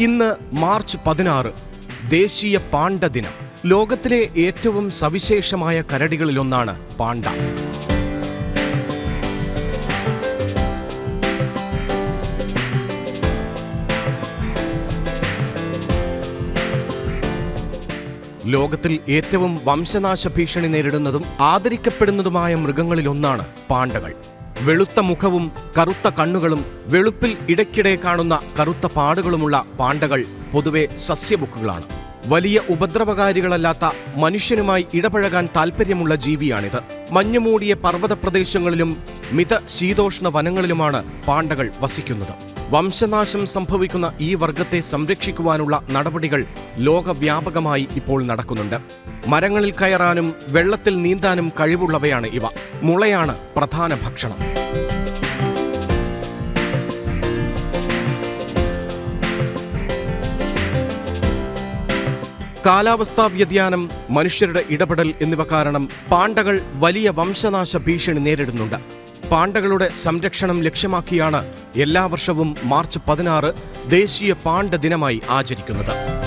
ഇന്ന് മാർച്ച് 16 ദേശീയ പാണ്ട ദിനം. ലോകത്തിലെ ഏറ്റവും സവിശേഷമായ കരടികളിലൊന്നാണ് പാണ്ട. ലോകത്തിൽ ഏറ്റവും വംശനാശ ഭീഷണി നേരിടുന്നതും ആദരിക്കപ്പെടുന്നതുമായ മൃഗങ്ങളിലൊന്നാണ് പാണ്ടകൾ. വെളുത്ത മുഖവും കറുത്ത കണ്ണുകളും വെളുപ്പിൽ ഇടയ്ക്കിടെ കാണുന്ന കറുത്ത പാടുകളുമുള്ള പാണ്ടകൾ പൊതുവെ സസ്യഭുക്കുകളാണ്. വലിയ ഉപദ്രവകാരികളല്ലാത്ത മനുഷ്യനുമായി ഇടപഴകാൻ താൽപ്പര്യമുള്ള ജീവിയാണിത്. മഞ്ഞുമൂടിയ പർവ്വത പ്രദേശങ്ങളിലും മിത ശീതോഷ്ണ വനങ്ങളിലുമാണ് പാണ്ടകൾ വസിക്കുന്നത്. വംശനാശം സംഭവിക്കുന്ന ഈ വർഗത്തെ സംരക്ഷിക്കുവാനുള്ള നടപടികൾ ലോകവ്യാപകമായി ഇപ്പോൾ നടക്കുന്നുണ്ട്. മരങ്ങളിൽ കയറാനും വെള്ളത്തിൽ നീന്താനും കഴിവുള്ളവയാണ് ഇവ. മുളയാണ് പ്രധാന ഭക്ഷണം. കാലാവസ്ഥാ വ്യതിയാനം, മനുഷ്യരുടെ ഇടപെടൽ എന്നിവ കാരണം പാണ്ടകൾ വലിയ വംശനാശ ഭീഷണി നേരിടുന്നുണ്ട്. പാണ്ടകളുടെ സംരക്ഷണം ലക്ഷ്യമാക്കിയാണ് എല്ലാ വർഷവും മാർച്ച് 16 ദേശീയ പാണ്ട ദിനമായി ആചരിക്കുന്നത്.